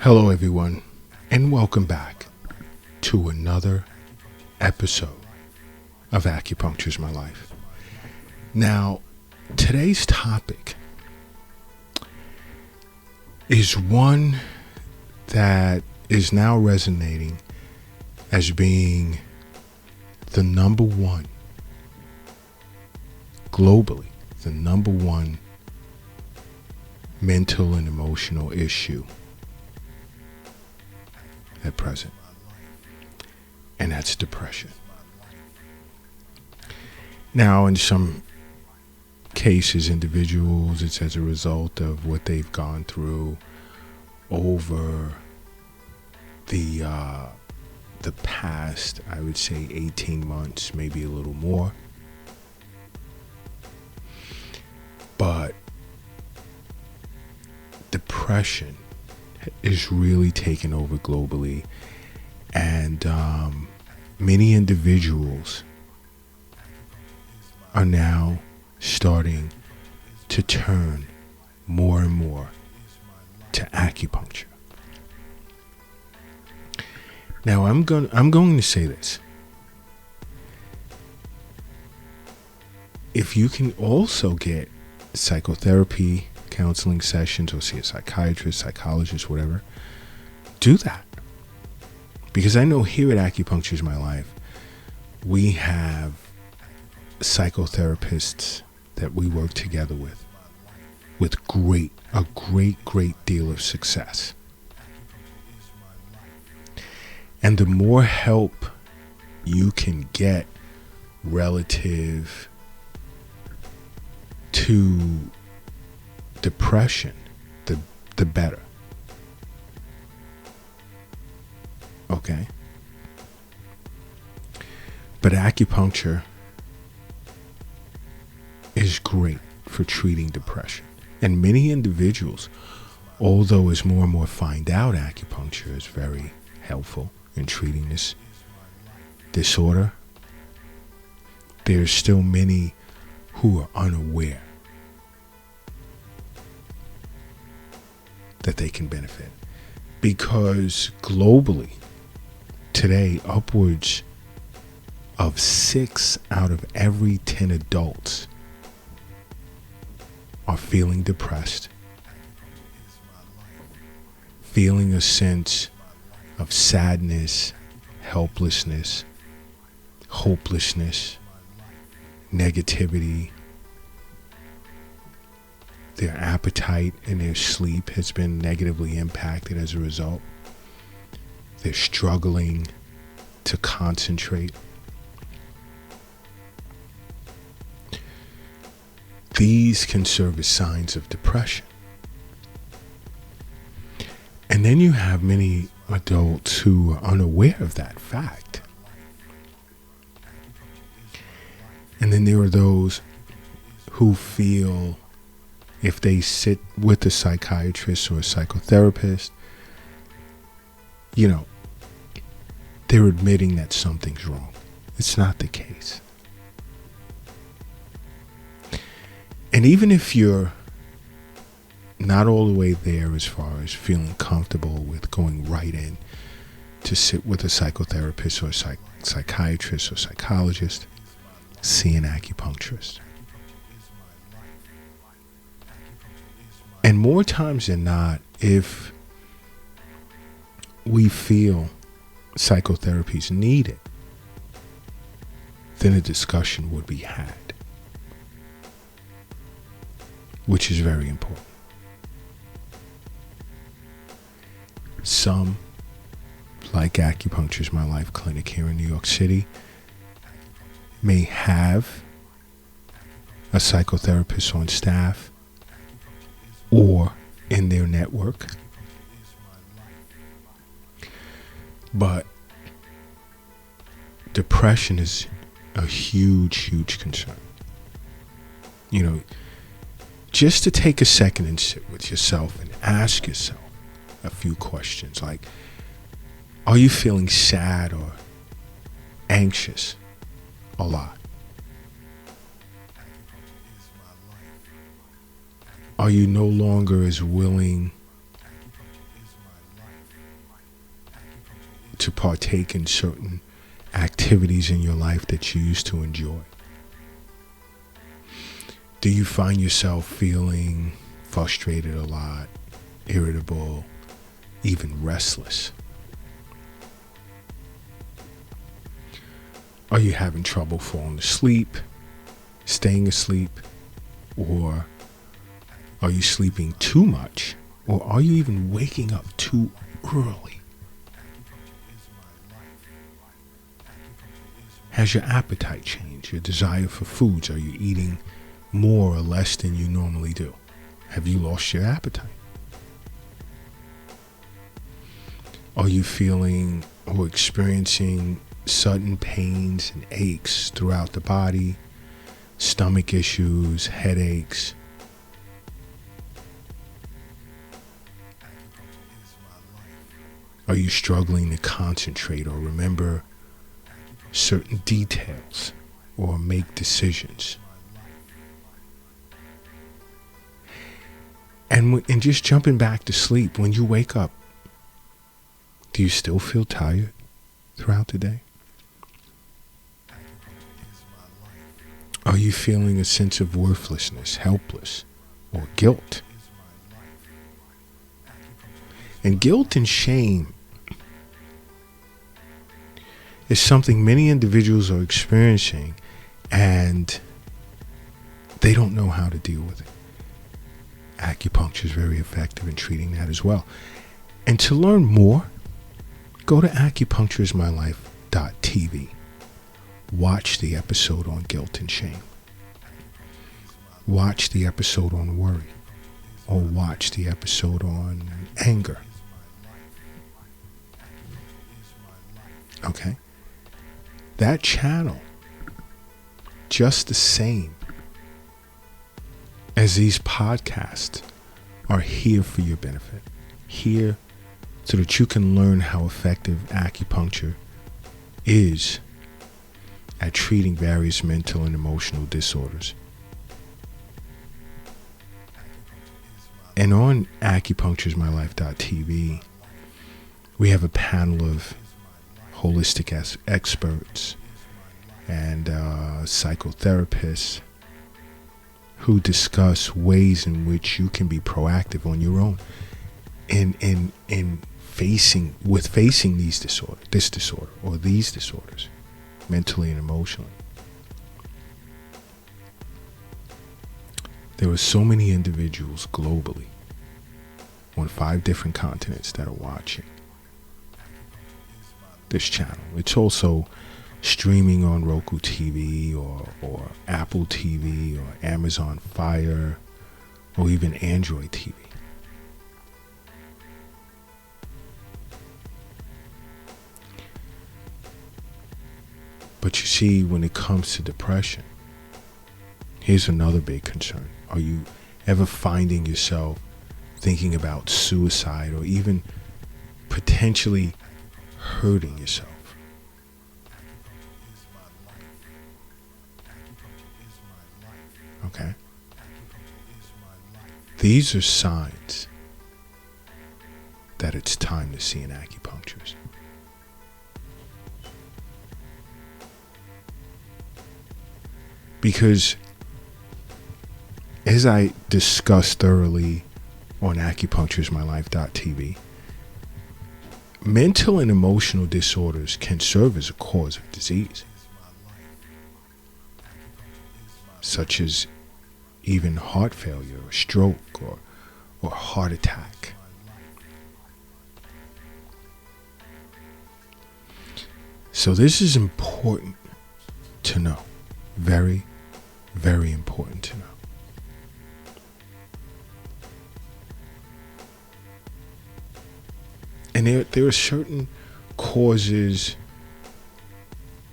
Hello, everyone, and welcome back to another episode of Acupuncture's My Life. Now, today's topic is one that is now resonating as being the number one, globally, the number one mental and emotional issue at present, and that's depression. Now, in some cases, individuals, it's as a result of what they've gone through over the past, I would say, 18 months, maybe a little more. But depression is really taken over globally, and many individuals are now starting to turn more and more to acupuncture. Now, I'm going to say this. If you can also get psychotherapy, counseling sessions, or see a psychiatrist, psychologist, whatever, do that. Because I know here at Acupuncture's My Life, we have psychotherapists that we work together with a great deal of success. And the more help you can get relative to depression, the better. Okay? But acupuncture is great for treating depression. And many individuals, although as more and more find out acupuncture is very helpful in treating this disorder, there's still many who are unaware that they can benefit. Because globally, today, upwards of 6 out of every 10 adults are feeling depressed, feeling a sense of sadness, helplessness, hopelessness, negativity. Their appetite and their sleep has been negatively impacted as a result. They're struggling to concentrate. These can serve as signs of depression. And then you have many adults who are unaware of that fact. And then there are those who feel if they sit with a psychiatrist or a psychotherapist, they're admitting that something's wrong. It's not the case. And even if you're not all the way there as far as feeling comfortable with going right in to sit with a psychotherapist or a psychiatrist or psychologist, see an acupuncturist. And more times than not, if we feel psychotherapy is needed, then a discussion would be had, which is very important. Some, like Acupuncture's My Life Clinic here in New York City, may have a psychotherapist on staff or in their network. But depression is a huge concern. Just to take a second and sit with yourself and ask yourself a few questions like, are you feeling sad or anxious a lot? Are you no longer as willing to partake in certain activities in your life that you used to enjoy? Do you find yourself feeling frustrated a lot, irritable, even restless? Are you having trouble falling asleep, staying asleep, or are you sleeping too much, or are you even waking up too early? Has your appetite changed? Your desire for foods? Are you eating more or less than you normally do? Have you lost your appetite? Are you feeling or experiencing sudden pains and aches throughout the body, stomach issues, headaches? Are you struggling to concentrate or remember certain details or make decisions? And just jumping back to sleep, when you wake up, do you still feel tired throughout the day? Are you feeling a sense of worthlessness, helpless, or guilt? And guilt and shame is something many individuals are experiencing, and they don't know how to deal with it. Acupuncture is very effective in treating that as well. And to learn more, go to acupunctureismylife.tv. Watch the episode on guilt and shame. Watch the episode on worry. Or watch the episode on anger. Okay? That channel, just the same as these podcasts, are here for your benefit. Here so that you can learn how effective acupuncture is at treating various mental and emotional disorders. And on acupunctureismylife.tv, we have a panel of holistic experts and psychotherapists who discuss ways in which you can be proactive on your own in facing these disorders, mentally and emotionally. There are so many individuals globally on 5 different continents that are watching this channel. It's also streaming on Roku TV or Apple TV or Amazon Fire or even Android TV. But you see, when it comes to depression, here's another big concern. Are you ever finding yourself thinking about suicide or even potentially hurting yourself? Okay? These are signs that it's time to see an acupuncturist. Because as I discussed thoroughly on acupunctureismylife.tv, mental and emotional disorders can serve as a cause of disease, such as even heart failure or stroke or heart attack. So this is important to know. Very, very important to know. And there are certain causes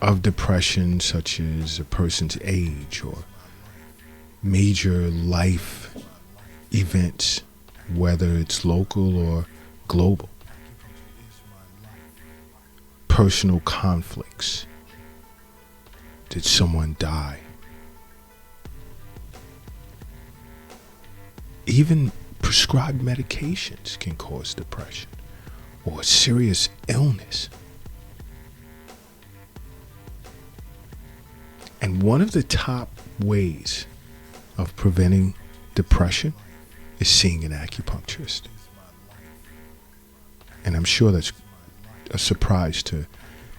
of depression, such as a person's age or major life events, whether it's local or global. Personal conflicts. Did someone die? Even prescribed medications can cause depression or serious illness And one of the top ways of preventing depression is seeing an acupuncturist. And I'm sure that's a surprise to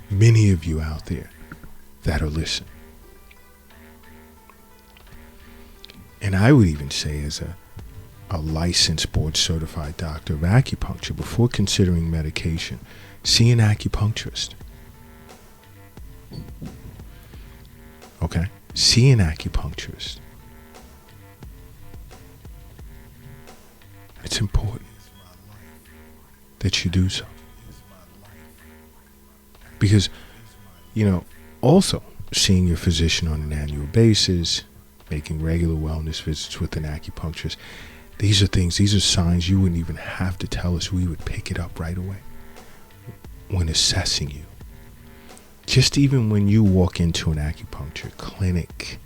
many of you out there that are listening. And I would even say, as a licensed board certified doctor of acupuncture, before considering medication, see an acupuncturist. Okay? See an acupuncturist. It's important that you do so. Because, also seeing your physician on an annual basis, making regular wellness visits with an acupuncturist, these are signs you wouldn't even have to tell us. We would pick it up right away when assessing you. Just even when you walk into an acupuncture clinic,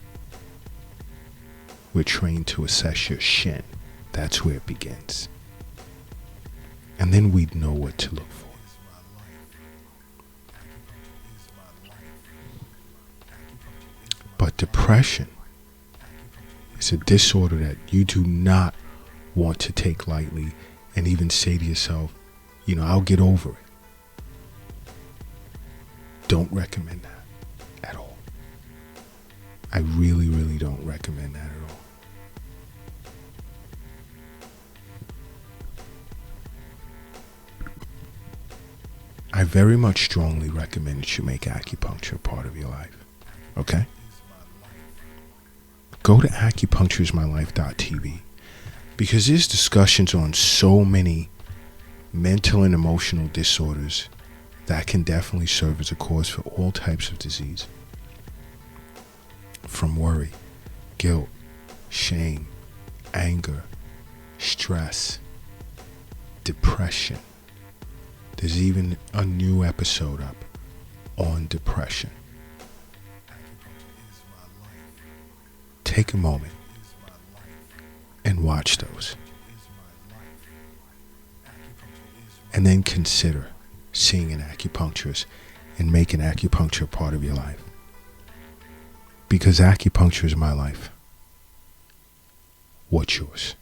we're trained to assess your shin. That's where it begins. And then we'd know what to look for. But depression is a disorder that you do not want to take lightly and even say to yourself, I'll get over it. Don't recommend that at all. I really, really don't recommend that at all. I very much strongly recommend that you make acupuncture a part of your life. Okay? Go to acupunctureismylife.tv, because there's discussions on so many mental and emotional disorders that can definitely serve as a cause for all types of disease. From worry, guilt, shame, anger, stress, depression. There's even a new episode up on depression. Take a moment and watch those. And then consider seeing an acupuncturist and making acupuncture a part of your life. Because acupuncture is my life. What's yours?